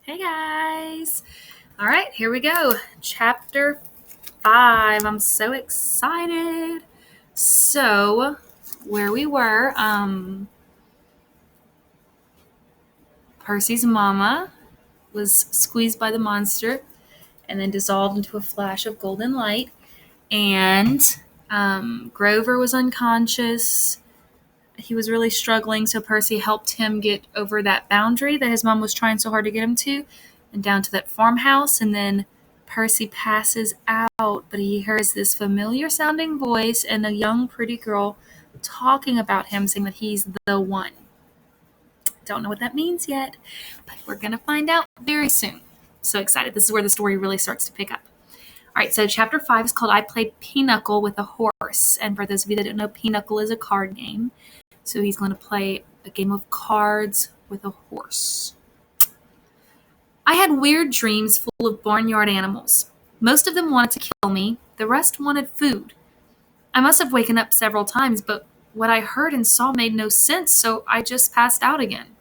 Hey guys. All right, here we go. Chapter 5. I'm so excited. So, where we were, Percy's mama was squeezed by the monster and then dissolved into a flash of golden light. And Grover was unconscious. He was really struggling, so Percy helped him get over that boundary that his mom was trying so hard to get him to and down to that farmhouse. And then Percy passes out, but he hears this familiar sounding voice and a young, pretty girl talking about him, saying that he's the one. Don't know what that means yet, but we're going to find out very soon. So excited. This is where the story really starts to pick up. All right, so chapter 5 is called I Played Pinochle with a Horse. And for those of you that don't know, Pinochle is a card game. So he's going to play a game of cards with a horse. I had weird dreams full of barnyard animals. Most of them wanted to kill me, the rest wanted food. I must have waken up several times, but what I heard and saw made no sense, so I just passed out again.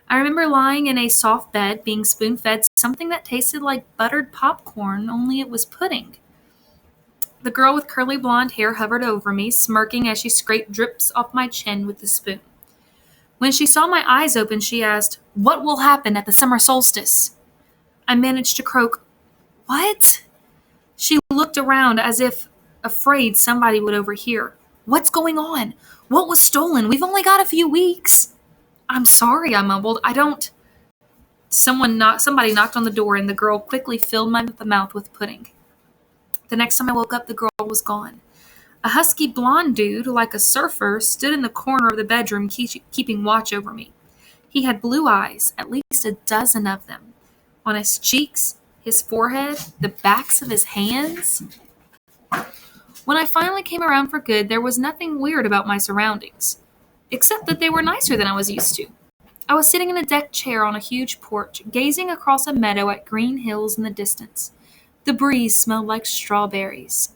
I remember lying in a soft bed, being spoon-fed something that tasted like buttered popcorn, only it was pudding. The girl with curly blonde hair hovered over me, smirking as she scraped drips off my chin with the spoon. When she saw my eyes open, she asked, "What will happen at the summer solstice?" I managed to croak, "What?" She looked around as if afraid somebody would overhear. "What's going on? What was stolen? We've only got a few weeks." "I'm sorry," I mumbled. "I don't." Somebody knocked on the door, and the girl quickly filled my mouth with pudding. The next time I woke up, the girl was gone. A husky blonde dude, like a surfer, stood in the corner of the bedroom, keeping watch over me. He had blue eyes, at least a dozen of them. On his cheeks, his forehead, the backs of his hands. When I finally came around for good, there was nothing weird about my surroundings, except that they were nicer than I was used to. I was sitting in a deck chair on a huge porch, gazing across a meadow at green hills in the distance. The breeze smelled like strawberries.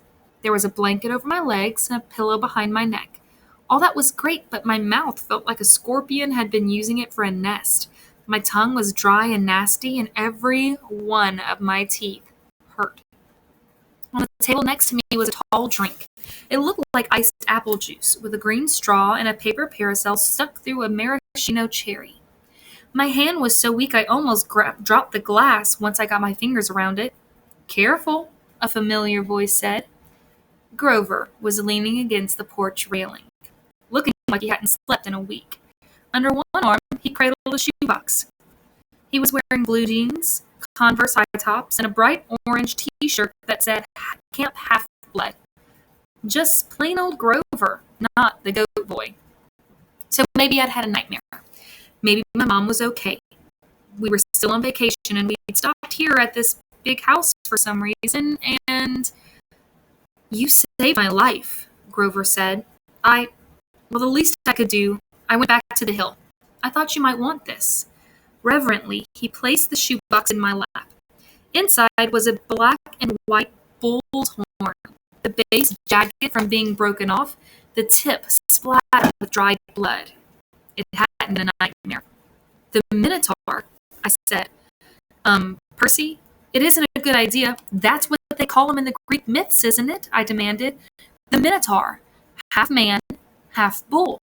There was a blanket over my legs and a pillow behind my neck. All that was great, but my mouth felt like a scorpion had been using it for a nest. My tongue was dry and nasty, and every one of my teeth hurt. On the table next to me was a tall drink. It looked like iced apple juice, with a green straw and a paper parasol stuck through a maraschino cherry. My hand was so weak I almost dropped the glass once I got my fingers around it. "Careful," a familiar voice said. Grover was leaning against the porch railing, looking like he hadn't slept in a week. Under one arm, he cradled a shoebox. He was wearing blue jeans, Converse high tops, and a bright orange t-shirt that said Camp Half-Blood. Just plain old Grover, not the goat boy. So maybe I'd had a nightmare. Maybe my mom was okay. We were still on vacation, and we'd stopped here at this big house for some reason, and "You saved my life," Grover said. Well, the least I could do, I went back to the hill. I thought you might want this." Reverently, he placed the shoebox in my lap. Inside was a black and white bull's horn, the base jagged from being broken off, the tip splattered with dried blood. It hadn't been a nightmare. "The Minotaur," I said. Percy, it isn't a good idea. That's what they call him in the Greek myths, isn't it?" I demanded. "The Minotaur. Half man, half bull."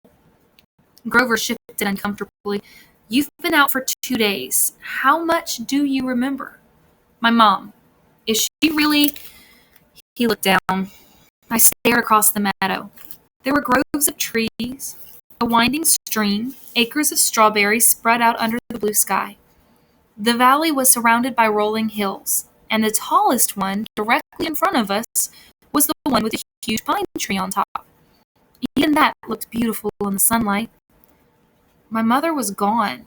Grover shifted uncomfortably. "You've been out for 2 days. How much do you remember?" "My mom. Is she really—" He looked down. I stared across the meadow. There were groves of trees, a winding stream, acres of strawberries spread out under the blue sky. The valley was surrounded by rolling hills, and the tallest one, directly in front of us, was the one with a huge pine tree on top. Even that looked beautiful in the sunlight. My mother was gone.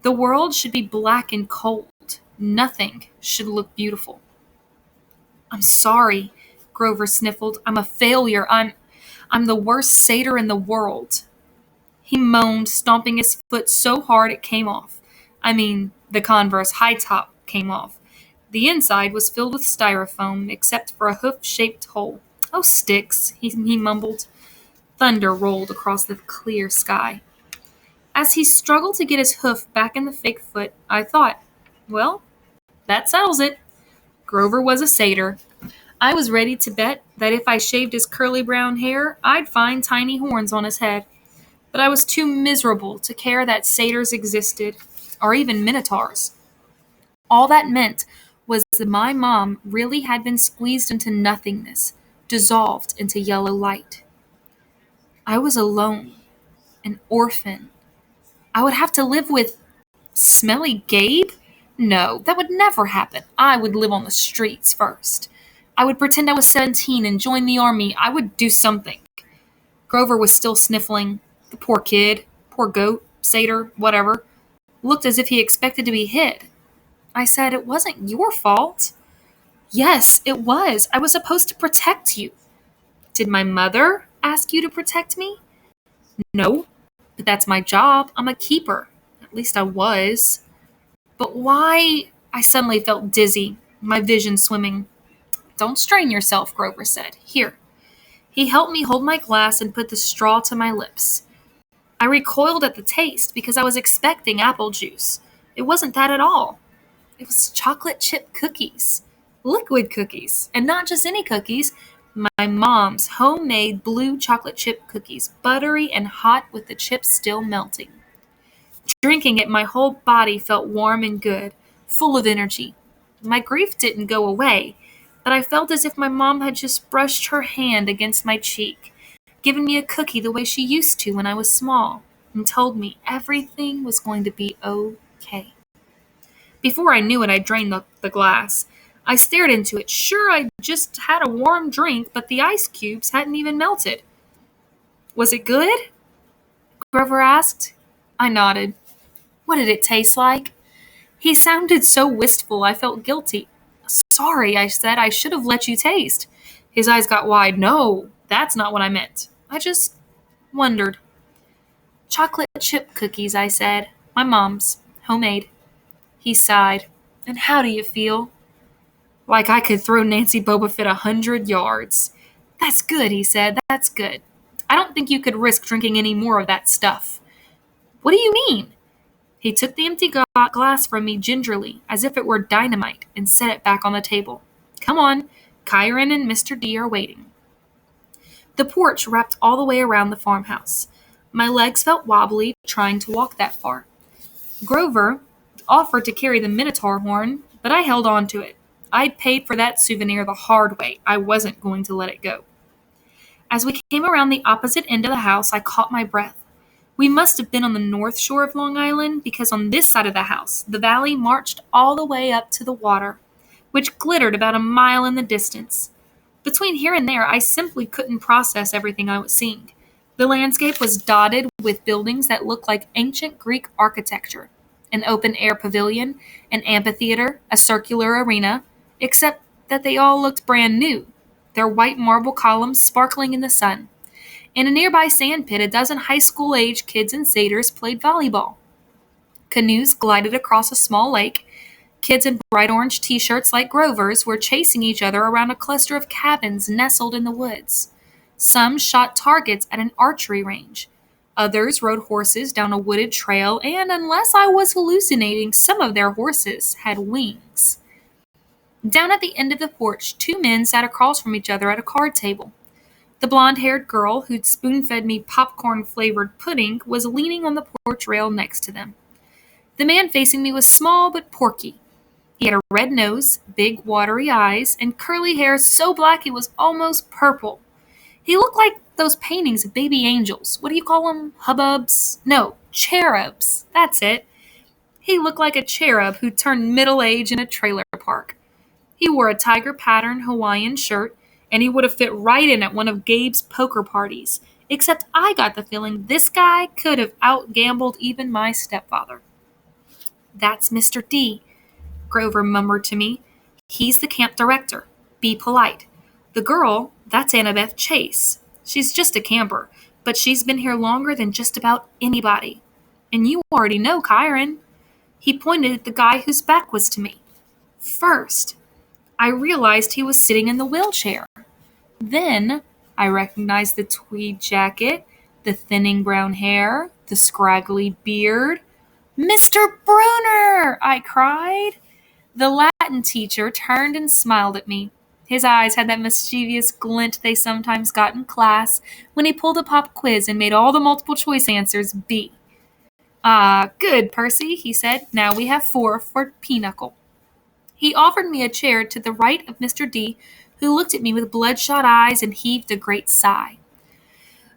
The world should be black and cold. Nothing should look beautiful. "I'm sorry," Grover sniffled. "I'm a failure. I'm the worst satyr in the world." He moaned, stomping his foot so hard it came off. I mean, the Converse high top came off. The inside was filled with styrofoam, except for a hoof-shaped hole. "Oh, sticks," he mumbled. Thunder rolled across the clear sky. As he struggled to get his hoof back in the fake foot, I thought, Well, that settles it. Grover was a satyr. I was ready to bet that if I shaved his curly brown hair, I'd find tiny horns on his head. But I was too miserable to care that satyrs existed, or even minotaurs. All that meant was that my mom really had been squeezed into nothingness, dissolved into yellow light. I was alone, an orphan. I would have to live with Smelly Gabe? No, that would never happen. I would live on the streets first. I would pretend I was 17 and join the army. I would do something. Grover was still sniffling. The poor kid, poor goat, satyr, whatever, looked as if he expected to be hit. I said, "It wasn't your fault." "Yes, it was. I was supposed to protect you." "Did my mother ask you to protect me?" "No, but that's my job. I'm a keeper. At least I was." "But why?" I suddenly felt dizzy, my vision swimming. "Don't strain yourself," Grover said. "Here." He helped me hold my glass and put the straw to my lips. I recoiled at the taste because I was expecting apple juice. It wasn't that at all. It was chocolate chip cookies. Liquid cookies. And not just any cookies. My mom's homemade blue chocolate chip cookies, buttery and hot with the chips still melting. Drinking it, my whole body felt warm and good, full of energy. My grief didn't go away, but I felt as if my mom had just brushed her hand against my cheek, given me a cookie the way she used to when I was small, and told me everything was going to be okay. Before I knew it, I drained the glass. I stared into it, sure I'd just had a warm drink, but the ice cubes hadn't even melted. "Was it good?" Grover asked. I nodded. "What did it taste like?" He sounded so wistful I felt guilty. "Sorry," I said. "I should have let you taste." His eyes got wide. "No, that's not what I meant. I just wondered." "Chocolate chip cookies," I said. "My mom's. Homemade." He sighed. "And how do you feel?" "Like I could throw Nancy Boba Fett 100 yards. "That's good," he said. "That's good. I don't think you could risk drinking any more of that stuff." "What do you mean?" He took the empty glass from me gingerly, as if it were dynamite, and set it back on the table. "Come on. Kyron and Mr. D are waiting." The porch wrapped all the way around the farmhouse. My legs felt wobbly trying to walk that far. Grover offered to carry the Minotaur horn, but I held on to it. I'd paid for that souvenir the hard way. I wasn't going to let it go. As we came around the opposite end of the house, I caught my breath. We must have been on the north shore of Long Island because on this side of the house, the valley marched all the way up to the water, which glittered about a mile in the distance. Between here and there, I simply couldn't process everything I was seeing. The landscape was dotted with buildings that looked like ancient Greek architecture: an open-air pavilion, an amphitheater, a circular arena, except that they all looked brand new, their white marble columns sparkling in the sun. In a nearby sand pit, a dozen high school-age kids and satyrs played volleyball. Canoes glided across a small lake. Kids in bright orange t-shirts like Grover's were chasing each other around a cluster of cabins nestled in the woods. Some shot targets at an archery range. Others rode horses down a wooded trail, and unless I was hallucinating, some of their horses had wings. Down at the end of the porch, two men sat across from each other at a card table. The blonde-haired girl who'd spoon-fed me popcorn-flavored pudding was leaning on the porch rail next to them. The man facing me was small but porky. He had a red nose, big watery eyes, and curly hair so black it was almost purple. He looked like those paintings of baby angels. What do you call them? Hubbubs? No, cherubs. That's it. He looked like a cherub who turned middle-age in a trailer park. He wore a tiger pattern Hawaiian shirt, and he would have fit right in at one of Gabe's poker parties, except I got the feeling this guy could have outgambled even my stepfather. "That's Mr. D," Grover murmured to me. "He's the camp director. Be polite. The girl, that's Annabeth Chase. She's just a camper, but she's been here longer than just about anybody. And you already know Kyron." He pointed at the guy whose back was to me. First, I realized he was sitting in the wheelchair. Then, I recognized the tweed jacket, the thinning brown hair, the scraggly beard. Mr. Bruner! I cried. The Latin teacher turned and smiled at me. His eyes had that mischievous glint they sometimes got in class when he pulled a pop quiz and made all the multiple choice answers B. Ah, good, Percy, he said. Now we have 4 for Pinochle. He offered me a chair to the right of Mr. D, who looked at me with bloodshot eyes and heaved a great sigh.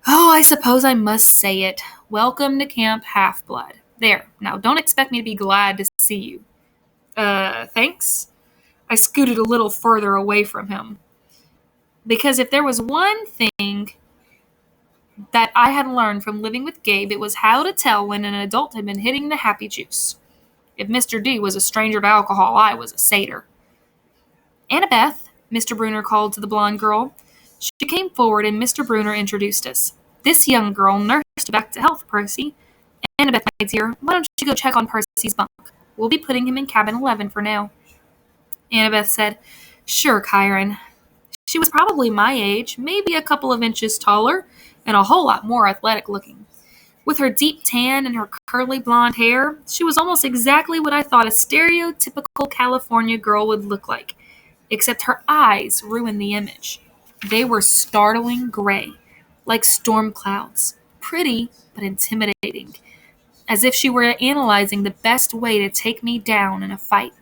Oh, I suppose I must say it. Welcome to Camp Half-Blood. There, now don't expect me to be glad to see you. Thanks? I scooted a little further away from him. Because if there was one thing that I had learned from living with Gabe, it was how to tell when an adult had been hitting the happy juice. If Mr. D was a stranger to alcohol, I was a satyr. Annabeth, Mr. Bruner called to the blonde girl. She came forward and Mr. Bruner introduced us. This young girl nursed back to health, Percy. Annabeth, my dear, why don't you go check on Percy's bunk? We'll be putting him in cabin 11 for now. Annabeth said, Sure, Chiron. She was probably my age, maybe a couple of inches taller, and a whole lot more athletic looking. With her deep tan and her curly blonde hair, she was almost exactly what I thought a stereotypical California girl would look like, except her eyes ruined the image. They were startling gray, like storm clouds, pretty but intimidating, as if she were analyzing the best way to take me down in a fight.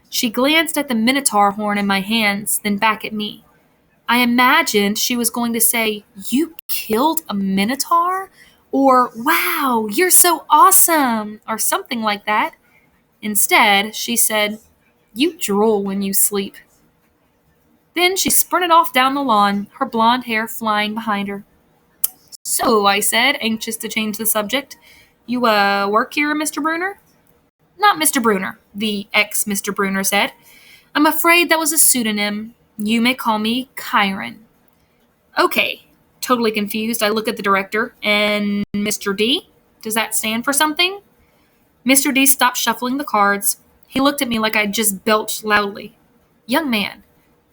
She glanced at the minotaur horn in my hands, then back at me. I imagined she was going to say, You killed a minotaur? Or, Wow, you're so awesome, or something like that. Instead, she said, You drool when you sleep. Then she sprinted off down the lawn, her blonde hair flying behind her. So, I said, anxious to change the subject, you, work here, Mr. Bruner? Not Mr. Bruner, the ex-Mr. Bruner said. I'm afraid that was a pseudonym. You may call me Chiron. Okay. Totally confused, I look at the director. And Mr. D? Does that stand for something? Mr. D stopped shuffling the cards. He looked at me like I'd just belched loudly. Young man,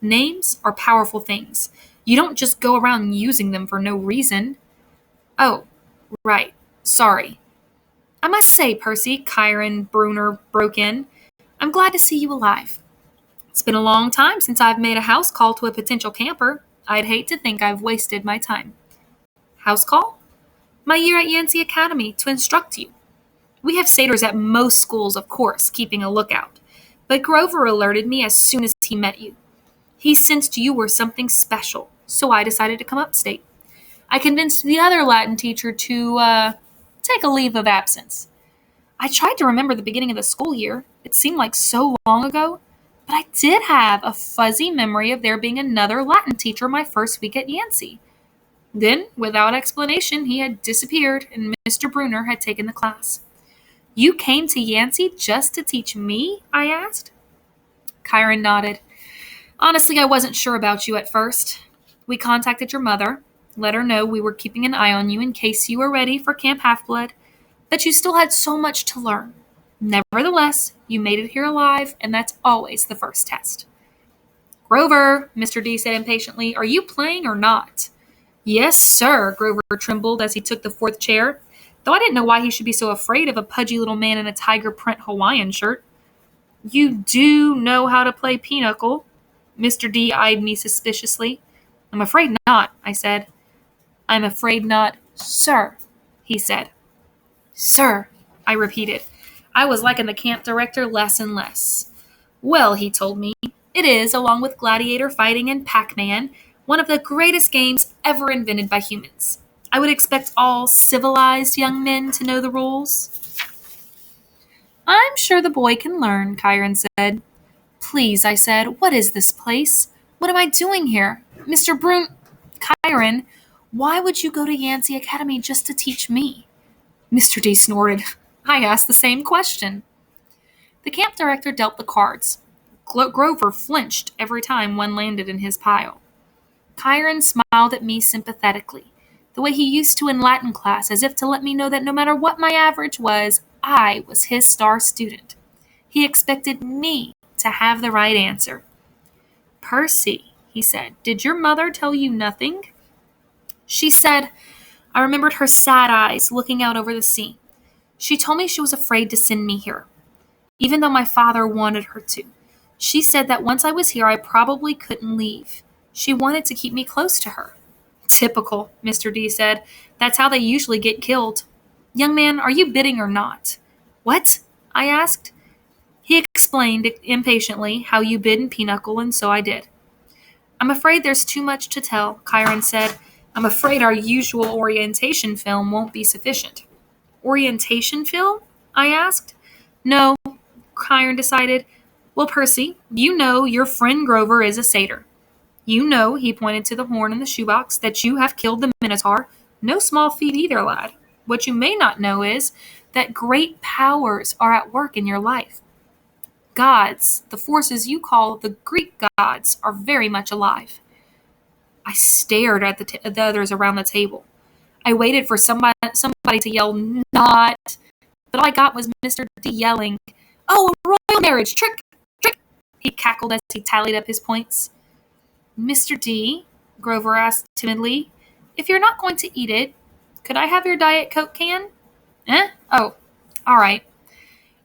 names are powerful things. You don't just go around using them for no reason. Oh, right. Sorry. I must say, Percy, Chiron Bruner broke in, I'm glad to see you alive. It's been a long time since I've made a house call to a potential camper. I'd hate to think I've wasted my time. House call? My year at Yancey Academy to instruct you. We have satyrs at most schools, of course, keeping a lookout. But Grover alerted me as soon as he met you. He sensed you were something special, so I decided to come upstate. I convinced the other Latin teacher to, take a leave of absence. I tried to remember the beginning of the school year. It seemed like so long ago. But I did have a fuzzy memory of there being another Latin teacher my first week at Yancey. Then, without explanation, he had disappeared and Mr. Bruner had taken the class. You came to Yancey just to teach me? I asked. Chiron nodded. Honestly, I wasn't sure about you at first. We contacted your mother, let her know we were keeping an eye on you in case you were ready for Camp Half-Blood, but you still had so much to learn. Nevertheless, you made it here alive, and that's always the first test. Grover, Mr. D said impatiently, are you playing or not? Yes, sir, Grover trembled as he took the 4th chair, though I didn't know why he should be so afraid of a pudgy little man in a tiger print Hawaiian shirt. You do know how to play pinochle? Mr. D eyed me suspiciously. I'm afraid not, I said. I'm afraid not, sir, he said. Sir, I repeated. I was liking the camp director less and less. Well, he told me, it is, along with gladiator fighting and Pac-Man, one of the greatest games ever invented by humans. I would expect all civilized young men to know the rules. I'm sure the boy can learn, Chiron said. Please, I said, what is this place? What am I doing here? Mr. Chiron, why would you go to Yancey Academy just to teach me? Mr. D snorted. I asked the same question. The camp director dealt the cards. Grover flinched every time one landed in his pile. Chiron smiled at me sympathetically, the way he used to in Latin class, as if to let me know that no matter what my average was, I was his star student. He expected me to have the right answer. Percy, he said, did your mother tell you nothing? She said, I remembered her sad eyes looking out over the sea. She told me she was afraid to send me here, even though my father wanted her to. She said that once I was here, I probably couldn't leave. She wanted to keep me close to her. Typical, Mr. D said. That's how they usually get killed. Young man, are you bidding or not? What? I asked. He explained impatiently how you bid in Pinochle, and so I did. I'm afraid there's too much to tell, Chiron said. I'm afraid our usual orientation film won't be sufficient. Orientation film? I asked. No, Chiron decided. Well, Percy, you know your friend Grover is a satyr. You know, he pointed to the horn in the shoebox, that you have killed the Minotaur. No small feat either, lad. What you may not know is that great powers are at work in your life. Gods, the forces you call the Greek gods, are very much alive. I stared at the others around the table. I waited for somebody to yell, not, but all I got was Mr. D yelling, oh, a royal marriage, trick, trick, he cackled as he tallied up his points. Mr. D, Grover asked timidly, if you're not going to eat it, could I have your Diet Coke can? Oh, all right.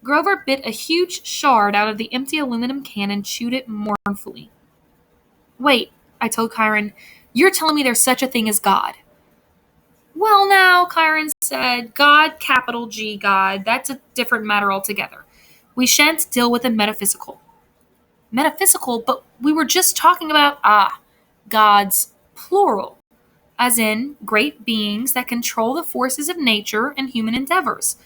Grover bit a huge shard out of the empty aluminum can and chewed it mournfully. Wait, I told Chiron, you're telling me there's such a thing as God. Well now, Chiron said, God, capital G, God, that's a different matter altogether. We shan't deal with the metaphysical. Metaphysical, but we were just talking about, gods, plural, as in great beings that control the forces of nature and human endeavors.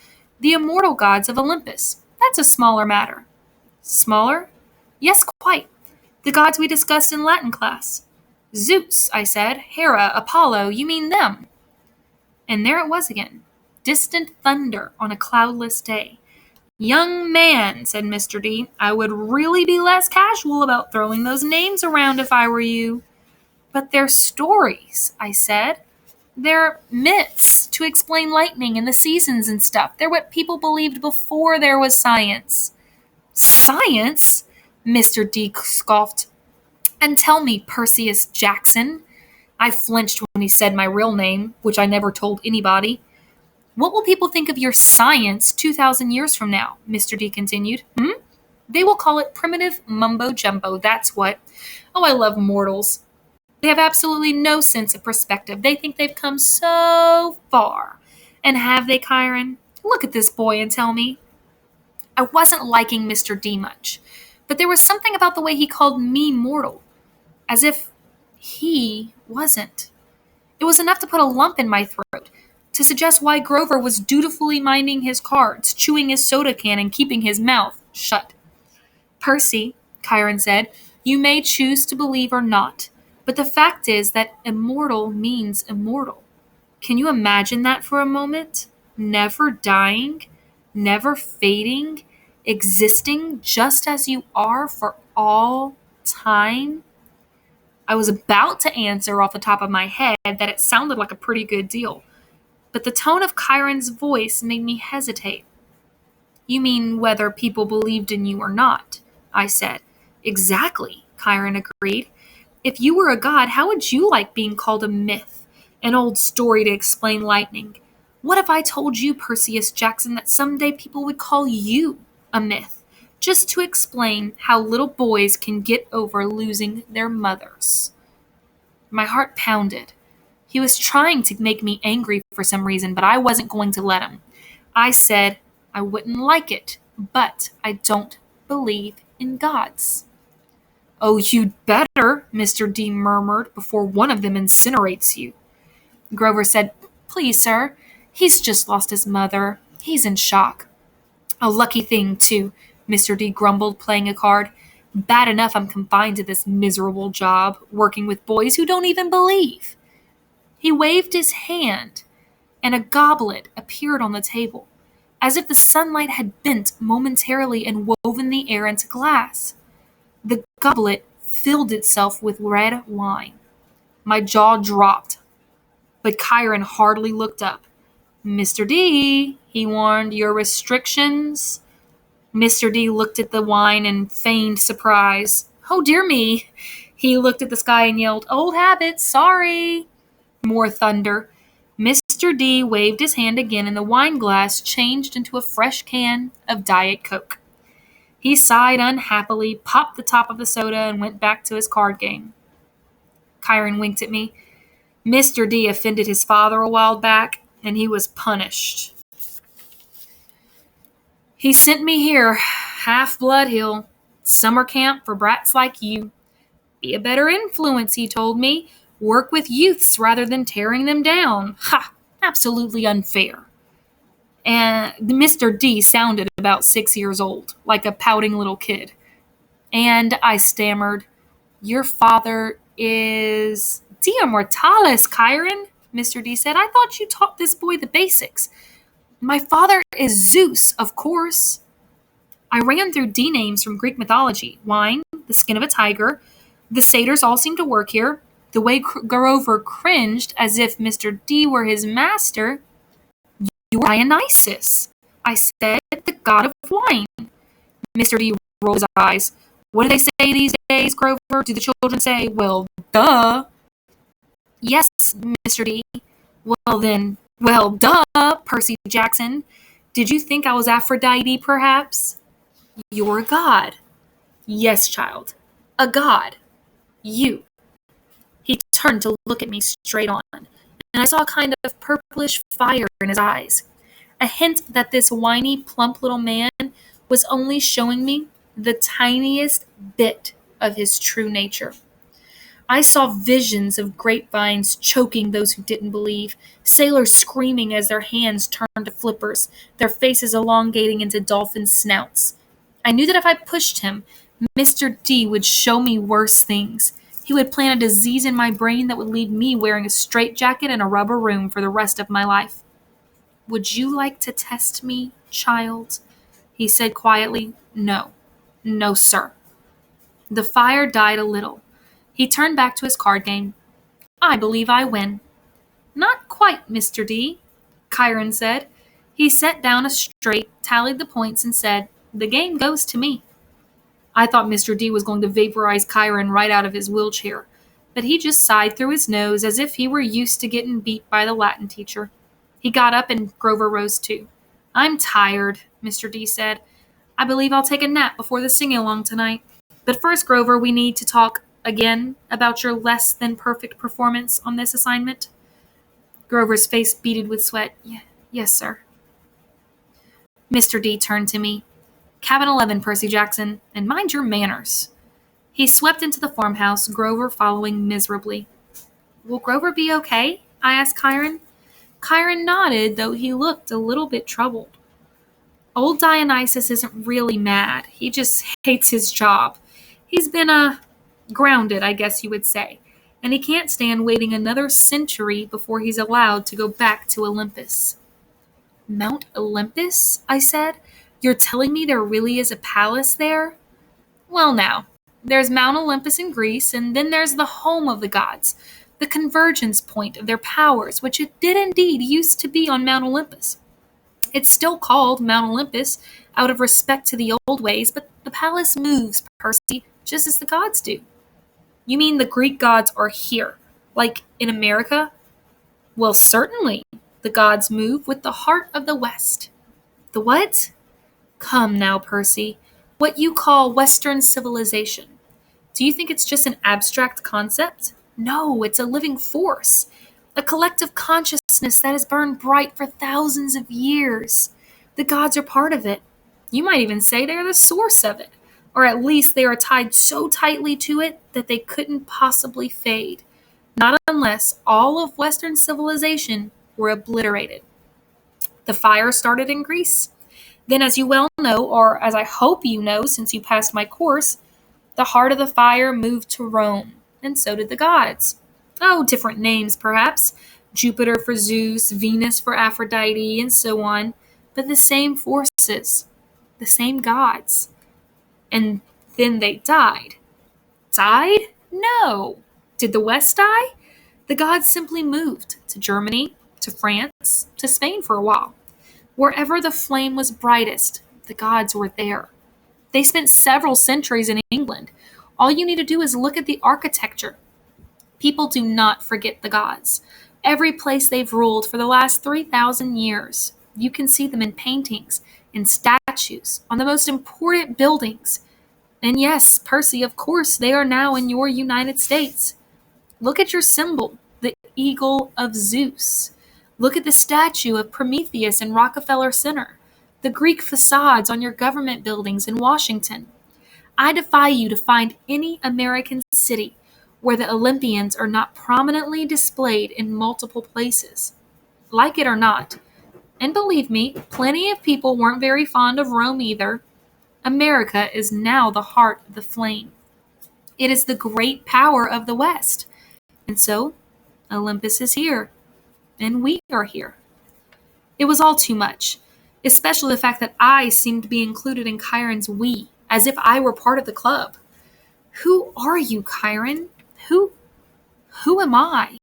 The immortal gods of Olympus. That's a smaller matter. Smaller? Yes, quite. The gods we discussed in Latin class. Zeus, I said. Hera, Apollo, you mean them. And there it was again. Distant thunder on a cloudless day. Young man, said Mr. D, I would really be less casual about throwing those names around if I were you. But they're stories, I said. They're myths to explain lightning and the seasons and stuff. They're what people believed before there was science. Science? Mr. D scoffed. And tell me, Perseus Jackson. I flinched when he said my real name, which I never told anybody. What will people think of your science 2,000 years from now? Mr. D continued. They will call it primitive mumbo-jumbo, that's what. Oh, I love mortals. They have absolutely no sense of perspective. They think they've come so far. And have they, Chiron? Look at this boy and tell me. I wasn't liking Mr. D much, but there was something about the way he called me mortal, as if he wasn't. It was enough to put a lump in my throat, to suggest why Grover was dutifully minding his cards, chewing his soda can, and keeping his mouth shut. Percy, Chiron said, you may choose to believe or not, but the fact is that immortal means immortal. Can you imagine that for a moment? Never dying, never fading, existing just as you are for all time? I was about to answer off the top of my head that it sounded like a pretty good deal, but the tone of Chiron's voice made me hesitate. You mean whether people believed in you or not, I said. Exactly, Chiron agreed. If you were a god, how would you like being called a myth, an old story to explain lightning? What if I told you, Perseus Jackson, that someday people would call you a myth, just to explain how little boys can get over losing their mothers? My heart pounded. He was trying to make me angry for some reason, but I wasn't going to let him. I said I wouldn't like it, but I don't believe in gods. Oh, you'd better, Mr. D murmured, before one of them incinerates you. Grover said, Please, sir, he's just lost his mother. He's in shock. A lucky thing, too, Mr. D grumbled, playing a card. Bad enough I'm confined to this miserable job, working with boys who don't even believe. He waved his hand, and a goblet appeared on the table, as if the sunlight had bent momentarily and woven the air into glass. The goblet filled itself with red wine. My jaw dropped, but Chiron hardly looked up. Mr. D, he warned, your restrictions? Mr. D looked at the wine and feigned surprise. Oh, dear me. He looked at the sky and yelled, Old habit, sorry. More thunder. Mr. Mr. D waved his hand again, and the wine glass changed into a fresh can of Diet Coke. He sighed unhappily, popped the top of the soda, and went back to his card game. Chiron winked at me. Mr. D offended his father a while back, and he was punished. He sent me here, Half-Blood Hill, summer camp for brats like you. Be a better influence, he told me. Work with youths rather than tearing them down. Ha! Absolutely unfair. And Mr. D sounded about 6 years old, like a pouting little kid. And I stammered, Your father is... Dia Mortalis, Chiron, Mr. D said. I thought you taught this boy the basics. My father is Zeus, of course. I ran through D names from Greek mythology. Wine, the skin of a tiger. The satyrs all seemed to work here. The way Grover cringed as if Mr. D were his master. You're Dionysus, I said, the god of wine. Mr. D rolled his eyes. What do they say these days, Grover? Do the children say, well, duh? Yes, Mr. D. Well, duh, Percy Jackson. Did you think I was Aphrodite, perhaps? You're a god. Yes, child. A god. You. He turned to look at me straight on, and I saw a kind of purplish fire in his eyes. A hint that this whiny, plump little man was only showing me the tiniest bit of his true nature. I saw visions of grapevines choking those who didn't believe, sailors screaming as their hands turned to flippers, their faces elongating into dolphin snouts. I knew that if I pushed him, Mr. D would show me worse things. He would plant a disease in my brain that would leave me wearing a straitjacket in a rubber room for the rest of my life. Would you like to test me, child? He said quietly. No. No, sir. The fire died a little. He turned back to his card game. I believe I win. Not quite, Mr. D, Chiron said. He set down a straight, tallied the points, and said, The game goes to me. I thought Mr. D was going to vaporize Chiron right out of his wheelchair, but he just sighed through his nose as if he were used to getting beat by the Latin teacher. He got up and Grover rose too. I'm tired, Mr. D said. I believe I'll take a nap before the sing-along tonight. But first, Grover, we need to talk again about your less than perfect performance on this assignment. Grover's face beaded with sweat. Yes, sir. Mr. D turned to me. Cabin 11, Percy Jackson, and mind your manners. He swept into the farmhouse, Grover following miserably. Will Grover be okay? I asked Chiron. Chiron nodded, though he looked a little bit troubled. Old Dionysus isn't really mad. He just hates his job. He's been, grounded, I guess you would say. And he can't stand waiting another century before he's allowed to go back to Olympus. Mount Olympus? I said. You're telling me there really is a palace there? Well, now, there's Mount Olympus in Greece, and then there's the home of the gods, the convergence point of their powers, which it did indeed used to be on Mount Olympus. It's still called Mount Olympus out of respect to the old ways, but the palace moves, Percy, just as the gods do. You mean the Greek gods are here, like in America? Well, certainly. The gods move with the heart of the West. The what? Come now, Percy. What you call Western civilization. Do you think it's just an abstract concept? No, it's a living force. A collective consciousness that has burned bright for thousands of years. The gods are part of it. You might even say they're the source of it. Or at least they are tied so tightly to it that they couldn't possibly fade. Not unless all of Western civilization were obliterated. The fire started in Greece. Then, as you well know, or as I hope you know since you passed my course, the heart of the fire moved to Rome, and so did the gods. Oh, different names perhaps. Jupiter for Zeus, Venus for Aphrodite, and so on. But the same forces, the same gods. And then they died. Died? No. Did the West die? The gods simply moved to Germany, to France, to Spain for a while. Wherever the flame was brightest, the gods were there. They spent several centuries in England. All you need to do is look at the architecture. People do not forget the gods. every place they've ruled for the last 3,000 years. You can see them in paintings, in statues, on the most important buildings. And yes, Percy, of course, they are now in your United States. Look at your symbol, the eagle of Zeus. Look at the statue of Prometheus in Rockefeller Center, the Greek facades on your government buildings in Washington. I defy you to find any American city where the Olympians are not prominently displayed in multiple places. Like it or not, and believe me, plenty of people weren't very fond of Rome either, America is now the heart of the flame. It is the great power of the West. And so, Olympus is here, and we are here. It was all too much, especially the fact that I seemed to be included in Chiron's we, as if I were part of the club. Who are you, Chiron? Who am I?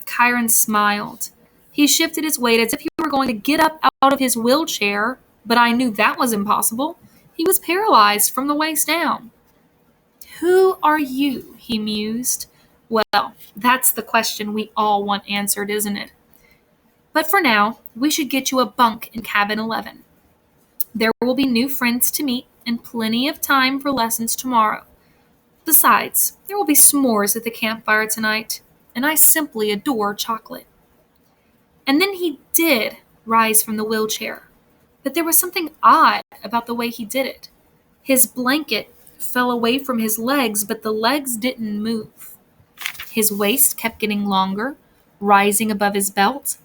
Chiron smiled. He shifted his weight as if he were going to get up out of his wheelchair, but I knew that was impossible. He was paralyzed from the waist down. Who are you? He mused. Well, that's the question we all want answered, isn't it? But for now, we should get you a bunk in cabin 11. There will be new friends to meet and plenty of time for lessons tomorrow. Besides, there will be s'mores at the campfire tonight, and I simply adore chocolate. And then he did rise from the wheelchair, but there was something odd about the way he did it. His blanket fell away from his legs, but the legs didn't move. His waist kept getting longer, rising above his belt.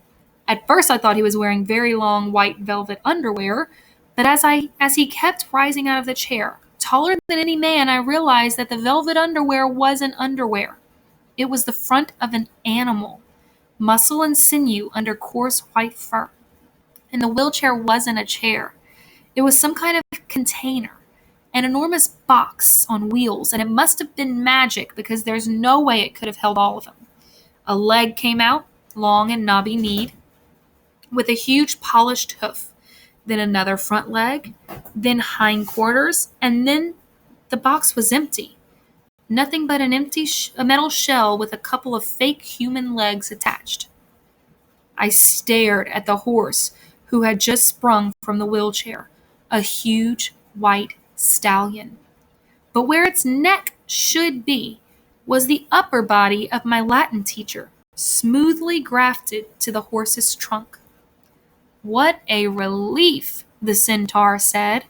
At first I thought he was wearing very long white velvet underwear, but as he kept rising out of the chair, taller than any man, I realized that the velvet underwear wasn't underwear. It was the front of an animal, muscle and sinew under coarse white fur. And the wheelchair wasn't a chair. It was some kind of container, an enormous box on wheels, and it must have been magic because there's no way it could have held all of them. A leg came out, long and knobby-kneed, with a huge polished hoof, then another front leg, then hindquarters, and then the box was empty. Nothing but an empty a metal shell with a couple of fake human legs attached. I stared at the horse who had just sprung from the wheelchair, a huge white stallion. But where its neck should be was the upper body of my Latin teacher, smoothly grafted to the horse's trunk. What a relief, the centaur said.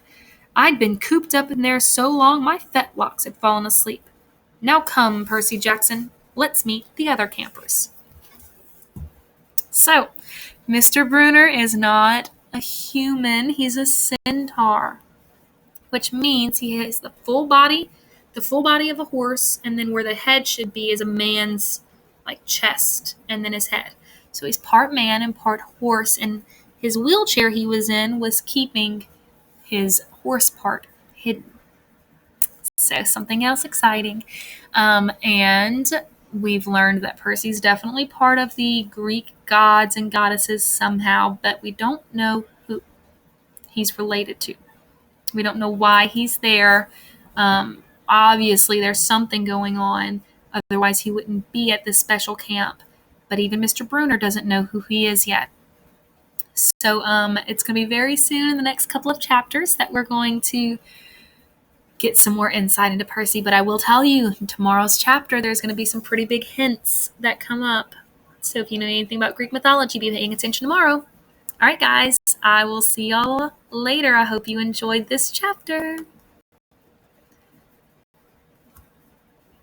I'd been cooped up in there so long my fetlocks had fallen asleep. Now come, Percy Jackson, let's meet the other campers. So, Mr. Bruner is not a human, he's a centaur, which means he has the full body of a horse, and then where the head should be is a man's chest, and then his head. So he's part man and part horse, and his wheelchair he was in was keeping his horse part hidden. So something else exciting. And we've learned that Percy's definitely part of the Greek gods and goddesses somehow, but we don't know who he's related to. We don't know why he's there. Obviously, there's something going on. Otherwise, he wouldn't be at this special camp. But even Mr. Bruner doesn't know who he is yet. So it's going to be very soon in the next couple of chapters that we're going to get some more insight into Percy. But I will tell you, in tomorrow's chapter, there's going to be some pretty big hints that come up. So if you know anything about Greek mythology, be paying attention tomorrow. All right, guys, I will see y'all later. I hope you enjoyed this chapter.